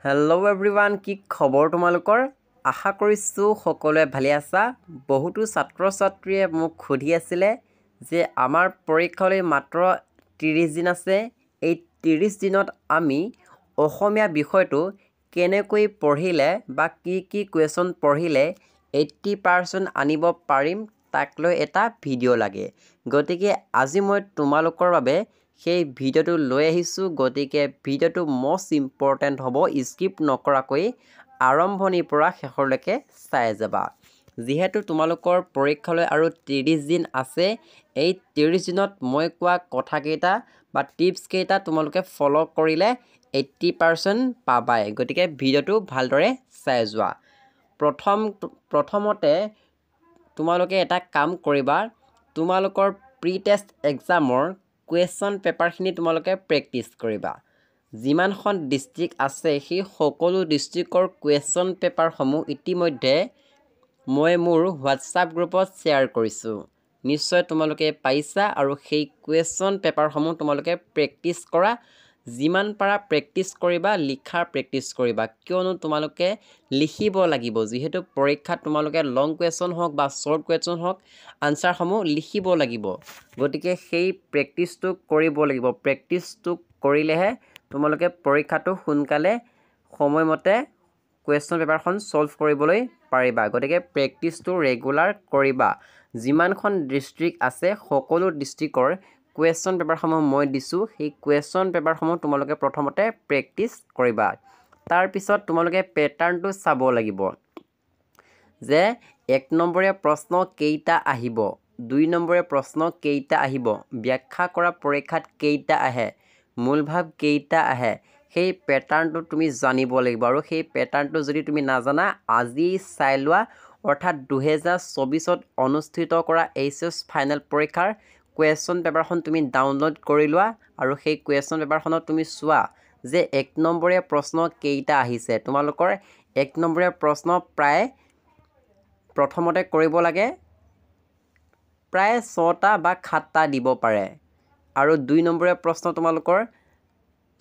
Hello' everyone, কি খবৰ তোমালোকৰ? আশা কৰিছোঁ সকলোৱে ভালে আছা। বহুতো ছাত্ৰ ছাত্ৰীয়ে মোক সুধি আছিলে যে আমাৰ পৰীক্ষালৈ মাত্ৰ 30 দিন আছে। এই 30 দিনত আমি অসমীয়া বিষয়টো কেনেকৈ পঢ়িলে বা কি কুৱেশ্যন পঢ়িলে 80% আনিব পাৰিম তাক লৈ এটা ভিডিঅ' লাগে। গতিকে আজি মই তোমালোকৰ বাবে সেই ভিডিঅ'টো লৈ আহিছোঁ। গতিকে ভিডিঅ'টো মষ্ট ইম্পৰ্টেণ্ট হ'ব, স্কিপ নকৰাকৈ আৰম্ভণিৰ পৰা শেষলৈকে চাই যাবা। যিহেতু তোমালোকৰ পৰীক্ষালৈ আৰু 30 দিন আছে, এই 30 দিনত মই কোৱা কথাকেইটা বা টিপছকেইটা তোমালোকে ফ'ল' কৰিলে 80% পাবাই। গতিকে ভিডিঅ'টো ভালদৰে চাই যোৱা। প্ৰথমতে তোমালোকে এটা কাম কৰিবা, তোমালোকৰ প্ৰি টেষ্ট এক্সামৰ কুৱেশ্যন পেপাৰখিনি তোমালোকে প্ৰেক্টিছ কৰিবা। যিমানখন ডিষ্ট্ৰিক্ট আছে সেই সকলো ডিষ্ট্ৰিক্টৰ কুৱেশ্যন পেপাৰসমূহ ইতিমধ্যে মই মোৰ হোৱাটছআপ গ্ৰুপত শ্বেয়াৰ কৰিছোঁ। নিশ্চয় তোমালোকে পাইছা আৰু সেই কুৱেশ্যন পেপাৰসমূহ তোমালোকে প্ৰেক্টিছ কৰা। যিমান পাৰা প্ৰেক্টিছ কৰিবা, লিখাৰ প্ৰেক্টিছ কৰিবা, কিয়নো তোমালোকে লিখিব লাগিব। যিহেতু পৰীক্ষাত তোমালোকে লং কুৱেশ্যন হওক বা শ্বৰ্ট কুৱেশ্যন হওক আনচাৰসমূহ লিখিব লাগিব। গতিকে সেই প্ৰেক্টিছটো কৰিব লাগিব। প্ৰেক্টিছটো কৰিলেহে তোমালোকে পৰীক্ষাটো সোনকালে সময়মতে কুৱেশ্যন পেপাৰখন ছল্ভ কৰিবলৈ পাৰিবা। গতিকে প্ৰেক্টিছটো ৰেগুলাৰ কৰিবা। যিমানখন ডিষ্ট্ৰিক্ট আছে সকলো ডিষ্ট্ৰিক্টৰ কুৱেশ্যন পেপাৰসমূহ মই দিছোঁ। সেই কুৱেশ্যন পেপাৰসমূহ তোমালোকে প্ৰথমতে প্ৰেক্টিছ কৰিবা। তাৰপিছত তোমালোকে পেটাৰ্ণটো চাব লাগিব যে 1 নম্বৰীয়া প্ৰশ্ন কেইটা আহিব, 2 নম্বৰীয়া প্ৰশ্ন কেইটা আহিব, ব্যাখ্যা কৰা পৰীক্ষাত কেইটা আহে, মূলভাৱ কেইটা আহে, সেই পেটাৰ্ণটো তুমি জানিব লাগিব। আৰু সেই পেটাৰ্ণটো যদি তুমি নাজানা আজি চাই লোৱা, অৰ্থাৎ 2024ত অনুষ্ঠিত কৰা HS ফাইনেল পৰীক্ষাৰ কুৱেশ্যন পেপাৰখন তুমি ডাউনলোড কৰি লোৱা আৰু সেই কুৱেশ্যন পেপাৰখনত তুমি চোৱা যে 1 নম্বৰীয়া প্ৰশ্ন কেইটা আহিছে। তোমালোকৰ 1 নম্বৰীয়া প্ৰশ্ন প্ৰায় প্ৰথমতে কৰিব লাগে প্ৰায় 6টা বা 7টা দিব পাৰে। আৰু 2 নম্বৰীয়া প্ৰশ্ন তোমালোকৰ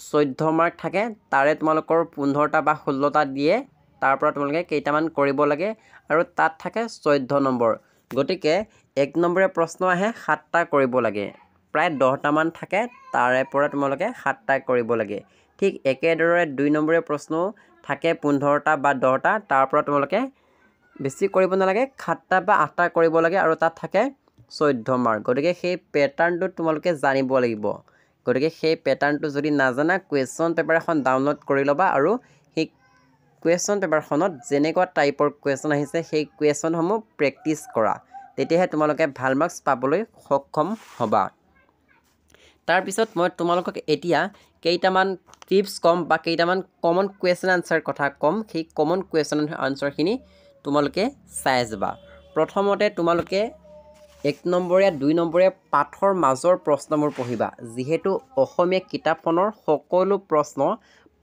14 মাৰ্ক থাকে, তাৰে তোমালোকৰ 15টা বা 16টা দিয়ে। তাৰ পৰা তোমালোকে কেইটামান কৰিব লাগে আৰু তাত থাকে 14 নম্বৰ। গতিকে 1 নম্বৰীয়া প্ৰশ্ন আহে 7টা কৰিব লাগে, প্ৰায় 10টামান থাকে, তাৰে পৰা তোমালোকে 7টা কৰিব লাগে। ঠিক একেদৰে 2 নম্বৰীয়া প্ৰশ্নও থাকে 15টা বা 10টা, তাৰ পৰা তোমালোকে বেছি কৰিব নালাগে, 7টা বা 8টা কৰিব লাগে আৰু তাত থাকে 14 মাৰ্ক। গতিকে সেই পেটাৰ্ণটো তোমালোকে জানিব লাগিব। গতিকে সেই পেটাৰ্ণটো যদি নাজানা, কুৱেশ্যন পেপাৰ এখন ডাউনলোড কৰি ল'বা আৰু সেই কুৱেশ্যন পেপাৰখনত যেনেকুৱা টাইপৰ কুৱেশ্যন আহিছে সেই কুৱেশ্যনসমূহ প্ৰেক্টিছ কৰা। তেতিয়াহে তোমালোকে ভাল মাৰ্কছ পাবলৈ সক্ষম হ'বা। তাৰপিছত মই তোমালোকক এতিয়া কেইটামান টিপছ ক'ম বা কেইটামান কমন কুৱেশ্যন আনচাৰ কথা ক'ম। সেই কমন কুৱেশ্যন আনচাৰখিনি তোমালোকে চাই যাবা। প্ৰথমতে তোমালোকে 1 নম্বৰীয়া 2 নম্বৰীয়া পাঠৰ মাজৰ প্ৰশ্নবোৰ পঢ়িবা। যিহেতু অসমীয়া কিতাপখনৰ সকলো প্ৰশ্ন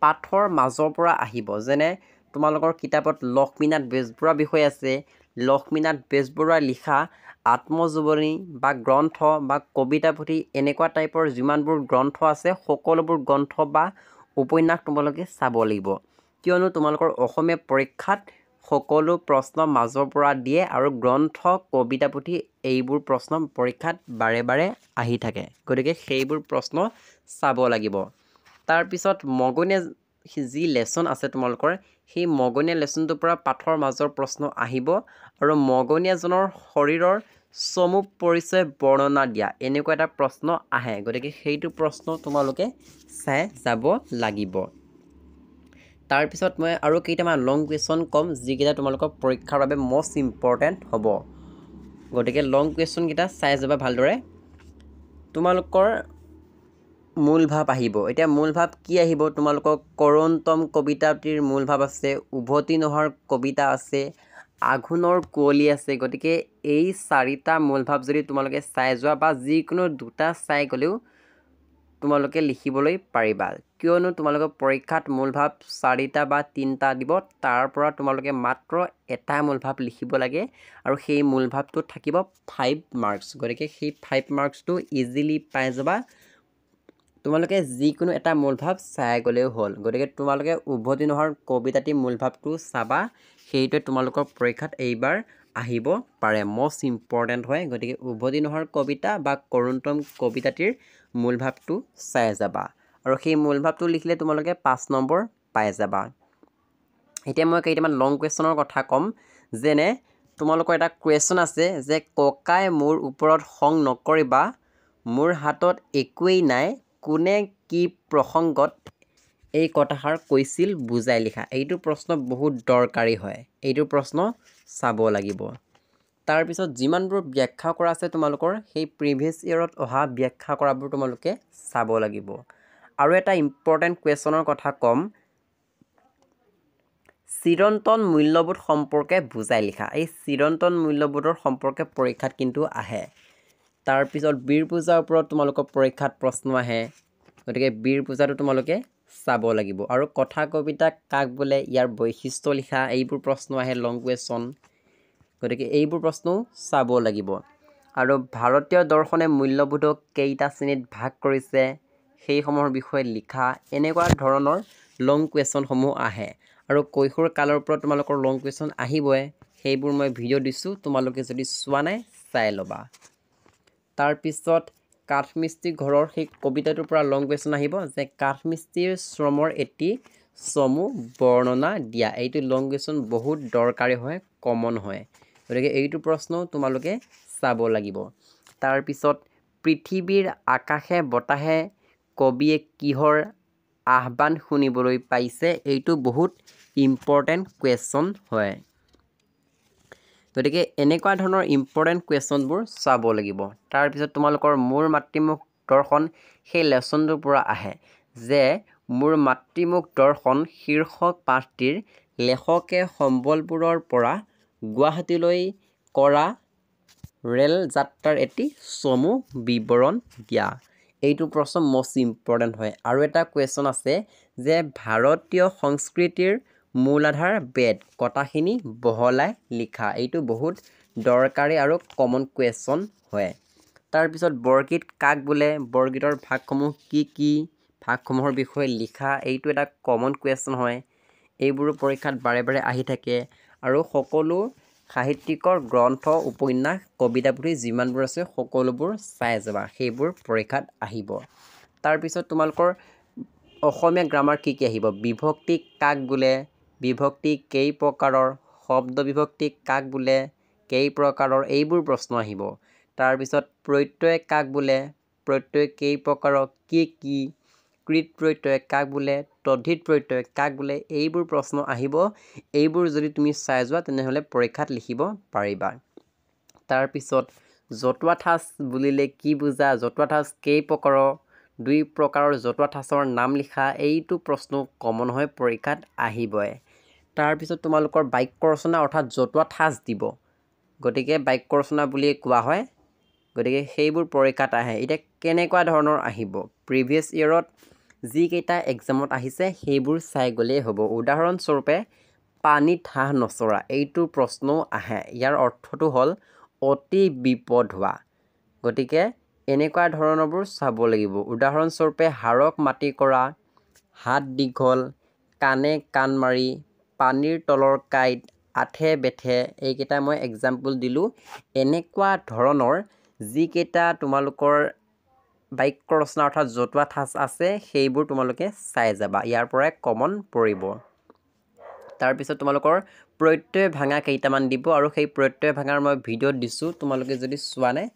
পাঠৰ মাজৰ পৰা আহিব। যেনে তোমালোকৰ কিতাপত লক্ষ্মীনাথ বেজবৰুৱাৰ বিষয় আছে, লক্ষ্মীনাথ বেজবৰুৱাই লিখা আত্মজীৱনী বা গ্ৰন্থ বা কবিতা পুথি, এনেকুৱা টাইপৰ যিমানবোৰ গ্ৰন্থ আছে সকলোবোৰ গ্ৰন্থ বা উপন্যাস তোমালোকে চাব লাগিব। কিয়নো তোমালোকৰ অসমীয়া পৰীক্ষাত সকলো প্ৰশ্ন মাজৰ পৰা দিয়ে আৰু গ্ৰন্থ কবিতা পুথি এইবোৰ প্ৰশ্ন পৰীক্ষাত বাৰে বাৰে আহি থাকে। গতিকে সেইবোৰ প্ৰশ্ন চাব লাগিব। তাৰপিছত মগনীয়া যি লেচন আছে তোমালোকৰ, সেই মগনীয়া লেচনটোৰ পৰা পাঠৰ মাজৰ প্ৰশ্ন আহিব আৰু মগনীয়াজনৰ শৰীৰৰ চমু পৰিচয় বৰ্ণনা দিয়া, এনেকুৱা এটা প্ৰশ্ন আহে। গতিকে সেইটো প্ৰশ্ন তোমালোকে চাই যাব লাগিব। তাৰপিছত মই আৰু কেইটামান লং কুৱেশ্যন ক'ম, যিকেইটা তোমালোকৰ পৰীক্ষাৰ বাবে মষ্ট ইম্পৰ্টেণ্ট হ'ব। গতিকে লং কুৱেশ্যনকেইটা চাই যাবা ভালদৰে। তোমালোকৰ মূলভাৱ আহিব। এতিয়া মূলভাৱ কি আহিব? তোমালোকৰ কৰোন্তম কবিতাটিৰ মূলভাৱ আছে, উভতি নোহোৱাৰ কবিতা আছে, আঘোণৰ কুঁৱলী আছে। গতিকে এই 4টা মূলভাৱ যদি তোমালোকে চাই যোৱা বা যিকোনো 2টা চাই গ'লেও তোমালোকে লিখিবলৈ পাৰিবা। কিয়নো তোমালোকৰ পৰীক্ষাত মূলভাৱ 4টা বা 3টা দিব, তাৰ পৰা তোমালোকে মাত্ৰ এটা মূলভাৱ লিখিব লাগে আৰু সেই মূলভাৱটো থাকিব 5 মাৰ্কছ। গতিকে সেই 5 মাৰ্কছটো ইজিলি পাই যাবা। তোমালোকে যিকোনো এটা মূলভাৱ চাই গ'লেও হ'ল গতিকে তোমালোকে উভতি নোহোৱাৰ কবিতাটি মূলভাৱটো চাবা সেইটোৱে তোমালোকৰ পৰীক্ষাত এইবাৰ আহিব পাৰে মষ্ট ইম্পৰ্টেণ্ট হয় গতিকে উভতি নোহোৱাৰ কবিতা বা কৰুণতম কবিতাটিৰ মূলভাৱটো চাই যাবা আৰু সেই মূলভাৱটো লিখিলে তোমালোকে 5 নম্বৰ পাই যাবা এতিয়া মই কেইটামান লং কুৱেশ্যনৰ কথা ক'ম যেনে তোমালোকৰ এটা কুৱেশ্যন আছে যে ককাই মোৰ ওপৰত খং নকৰিবা মোৰ হাতত একোৱেই নাই কোনে কি প্ৰসংগত এই কথাষাৰ কৈছিল বুজাই লিখা এইটো প্ৰশ্ন বহুত দৰকাৰী হয় এইটো প্ৰশ্ন চাব লাগিব তাৰপিছত যিমানবোৰ ব্যাখ্যা কৰা আছে তোমালোকৰ সেই প্ৰিভিয়াছ ইয়েৰত অহা ব্যাখ্যা কৰাবোৰ তোমালোকে চাব লাগিব আৰু এটা ইম্পৰ্টেণ্ট কুৱেশ্যনৰ কথা ক'ম চিৰন্তন মূল্যবোধ সম্পৰ্কে বুজাই লিখা এই চিৰন্তন মূল্যবোধৰ সম্পৰ্কে পৰীক্ষাত কিন্তু আহে তাৰপিছত বীৰ পূজাৰ ওপৰত তোমালোকৰ পৰীক্ষাত প্ৰশ্ন আহে গতিকে বীৰ পূজাটো তোমালোকে চাব লাগিব আৰু কথা কবিতা কাক বোলে ইয়াৰ বৈশিষ্ট্য লিখা এইবোৰ প্ৰশ্ন আহে লং কুৱেশ্যন গতিকে এইবোৰ প্ৰশ্নও চাব লাগিব আৰু ভাৰতীয় দৰ্শনে মূল্যবোধক কেইটা শ্ৰেণীত ভাগ কৰিছে সেইসমূহৰ বিষয়ে লিখা এনেকুৱা ধৰণৰ লং কুৱেশ্যনসমূহ আহে আৰু কৈশোৰ কালৰ ওপৰত তোমালোকৰ লং কুৱেশ্যন আহিবই সেইবোৰ মই ভিডিঅ' দিছোঁ তোমালোকে যদি চোৱা নাই চাই ল'বা তাৰপিছত কাঠমিস্ত্ৰী ঘৰৰ সেই কবিতাটোৰ পৰা লং কুৱেশ্যন আহিব যে কাঠমিস্ত্ৰীৰ শ্ৰমৰ এটি চমু বৰ্ণনা দিয়া এইটো লং কুৱেশ্যন বহুত দৰকাৰী হয় কমন হয় গতিকে এইটো প্ৰশ্নও তোমালোকে চাব লাগিব তাৰপিছত পৃথিৱীৰ আকাশে বতাহে কবিয়ে কিহৰ আহ্বান শুনিবলৈ পাইছে এইটো বহুত ইম্পৰ্টেণ্ট কুৱেশ্যন হয় গতিকে এনেকুৱা ধৰণৰ ইম্পৰ্টেণ্ট কুৱেশ্যনবোৰ চাব লাগিব তাৰপিছত তোমালোকৰ মোৰ মাতৃমুখ দৰ্শন সেই লেচনটোৰ পৰা আহে যে মোৰ মাতৃমুখ দৰ্শন শীৰ্ষক পাঠটিৰ লেখকে সম্বলপুৰৰ পৰা গুৱাহাটীলৈ কৰা ৰেল যাত্ৰাৰ এটি চমু বিৱৰণ দিয়া এইটো প্ৰশ্ন মষ্ট ইম্পৰ্টেণ্ট হয় আৰু এটা কুৱেশ্যন আছে যে ভাৰতীয় সংস্কৃতিৰ মূলাধাৰ বেদ কথাখিনি বহলাই লিখা এইটো বহুত দৰকাৰী আৰু কমন কুৱেশ্যন হয় তাৰপিছত বৰগীত কাক বোলে বৰগীতৰ ভাগসমূহ কি ভাগসমূহৰ বিষয়ে লিখা এইটো এটা কমন কুৱেশ্যন হয় এইবোৰো পৰীক্ষাত বাৰে বাৰে আহি থাকে আৰু সকলো সাহিত্যিকৰ গ্ৰন্থ উপন্যাস কবিতা পুথি যিমানবোৰ আছে সকলোবোৰ চাই যাবা সেইবোৰ পৰীক্ষাত আহিব তাৰপিছত তোমালোকৰ অসমীয়া গ্ৰামাৰ কি আহিব বিভক্তি কাক বোলে বিভক্তি কেই প্ৰকাৰৰ শব্দ বিভক্তি কাক বোলে কেই প্ৰকাৰৰ এইবোৰ প্ৰশ্ন আহিব তাৰপিছত প্ৰত্যয় কাক বোলে প্ৰত্যয় কেই প্ৰকাৰৰ কি কৃত প্ৰত্যয় কাক বোলে তদ্ধিত প্ৰত্যয় কাক বোলে এইবোৰ প্ৰশ্ন আহিব এইবোৰ যদি তুমি চাই যোৱা তেনেহ'লে পৰীক্ষাত লিখিব পাৰিবা তাৰপিছত জতুৱা ঠাঁচ বুলিলে কি বুজা জতুৱা ঠাঁচ কেই প্ৰকাৰৰ 2 প্ৰকাৰৰ জতুৱা ঠাঁচৰ নাম লিখা এইটো প্ৰশ্ন কমন হয় পৰীক্ষাত আহিবই তাৰপিছত তোমালোকৰ বাক্য ৰচনা অৰ্থাৎ জতুৱা ঠাঁচ দিব গতিকে বাক্য ৰচনা বুলি কোৱা হয় গতিকে সেইবোৰ পৰীক্ষাত আহে এতিয়া কেনেকুৱা ধৰণৰ আহিব প্ৰিভিয়াছ ইয়েৰত যিকেইটা এক্সামত আহিছে সেইবোৰ চাই গ'লেই হ'ব উদাহৰণস্বৰূপে পানীত হাঁহ নচৰা এইটো প্ৰশ্নও আহে ইয়াৰ অৰ্থটো হ'ল অতি বিপদ হোৱা গতিকে এনেকুৱা ধৰণৰবোৰ চাব লাগিব উদাহৰণস্বৰূপে হাড়ক মাটি কৰা হাত দীঘল কাণে কাণ মাৰি পানীৰ তলৰ কাঁইট আঠে বেঠে এইকেইটা মই এক্সাম্পল দিলোঁ এনেকুৱা ধৰণৰ যিকেইটা তোমালোকৰ বাক্য ৰচনা অৰ্থাৎ জতুৱা ঠাঁচ আছে সেইবোৰ তোমালোকে চাই যাবা ইয়াৰ পৰাই কমন পৰিব তাৰপিছত তোমালোকৰ প্ৰত্যয় ভাঙা কেইটামান দিব আৰু সেই প্ৰত্যয় ভাঙাৰ মই ভিডিঅ' দিছোঁ তোমালোকে যদি চোৱা নাই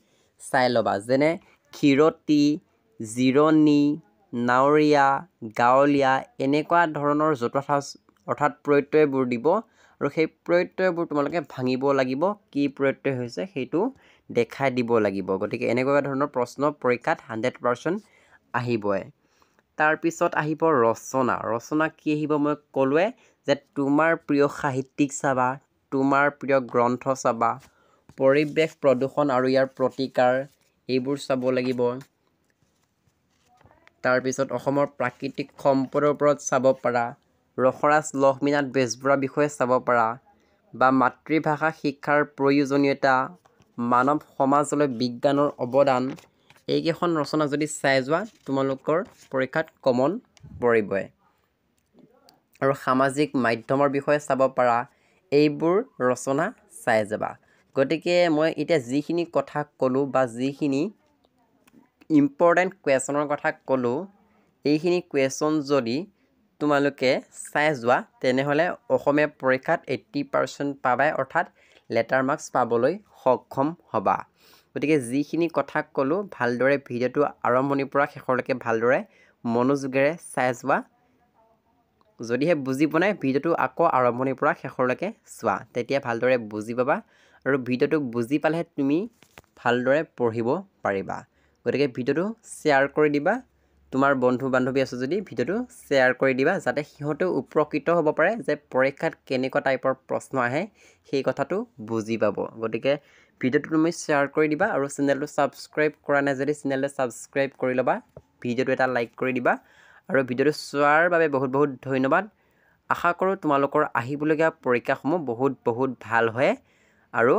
চাই ল'বা যেনে ক্ষীৰতী জিৰণি নাৱৰীয়া গাঁৱলীয়া এনেকুৱা ধৰণৰ জতুৱা ঠাঁচ অৰ্থাৎ প্ৰত্যয়বোৰ দিব আৰু সেই প্ৰত্যয়বোৰ তোমালোকে ভাঙিব লাগিব কি প্ৰত্যয় হৈছে সেইটো দেখাই দিব লাগিব গতিকে এনেকুৱা ধৰণৰ প্ৰশ্ন পৰীক্ষাত 100% আহিবই তাৰপিছত আহিব ৰচনা কি আহিব মই ক'লোৱে যে তোমাৰ প্ৰিয় সাহিত্যিক চাবা তোমাৰ প্ৰিয় গ্ৰন্থ চাবা পৰিৱেশ প্ৰদূষণ আৰু ইয়াৰ প্ৰতিকাৰ এইবোৰ চাব লাগিব তাৰপিছত অসমৰ প্ৰাকৃতিক সম্পদৰ ওপৰত চাব পাৰা ৰসৰাজ লক্ষ্মীনাথ বেজবৰুৱাৰ বিষয়ে চাব পাৰা বা মাতৃভাষা শিক্ষাৰ প্ৰয়োজনীয়তা মানৱ সমাজলৈ বিজ্ঞানৰ অৱদান এইকেইখন ৰচনা যদি চাই যোৱা তোমালোকৰ পৰীক্ষাত কমন পৰিবই আৰু সামাজিক মাধ্যমৰ বিষয়ে চাব পাৰা এইবোৰ ৰচনা চাই যাবা গতিকে মই এতিয়া যিখিনি কথা ক'লোঁ বা যিখিনি ইম্পৰ্টেণ্ট কুৱেশ্যনৰ কথা ক'লোঁ এইখিনি কুৱেশ্যন যদি তোমালোকে চাই যোৱা তেনেহ'লে অসমীয়া পৰীক্ষাত 80% পাবাই অৰ্থাৎ লেটাৰ মাৰ্কছ পাবলৈ সক্ষম হ'বা গতিকে যিখিনি কথা ক'লোঁ ভালদৰে ভিডিঅ'টো আৰম্ভণিৰ পৰা শেষলৈকে ভালদৰে মনোযোগেৰে চাই যোৱা যদিহে বুজি পোৱা নাই ভিডিঅ'টো আকৌ আৰম্ভণিৰ পৰা শেষলৈকে চোৱা তেতিয়া ভালদৰে বুজি পাবা আৰু ভিডিঅ'টো বুজি পালেহে তুমি ভালদৰে পঢ়িব পাৰিবা গতিকে ভিডিঅ'টো শ্বেয়াৰ কৰি দিবা তোমাৰ বন্ধু বান্ধৱী আছে যদি ভিডিঅ'টো শ্বেয়াৰ কৰি দিবা যাতে সিহঁতেও উপকৃত হ'ব পাৰে যে পৰীক্ষাত কেনেকুৱা টাইপৰ প্ৰশ্ন আহে সেই কথাটো বুজি পাব গতিকে ভিডিঅ'টো তুমি শ্বেয়াৰ কৰি দিবা আৰু চেনেলটো ছাবস্ক্ৰাইব কৰা নাই যদি চেনেলটো ছাবস্ক্ৰাইব কৰি ল'বা ভিডিঅ'টো এটা লাইক কৰি দিবা আৰু ভিডিঅ'টো চোৱাৰ বাবে বহুত বহুত ধন্যবাদ আশা কৰোঁ তোমালোকৰ আহিবলগীয়া পৰীক্ষাসমূহ বহুত ভাল হয় আৰু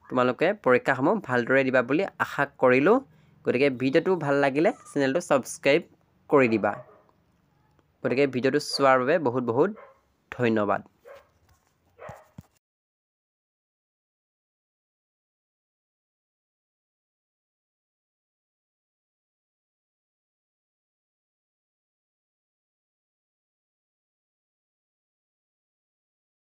তোমালোকে পৰীক্ষাসমূহ ভালদৰে দিবা বুলি আশা কৰিলোঁ গতিকে ভিডিঅ'টো ভাল লাগিলে চেনেলটো ছাবস্ক্ৰাইব কৰি দিবা গতিকে ভিডিঅ'টো চোৱাৰ বাবে বহুত ধন্যবাদ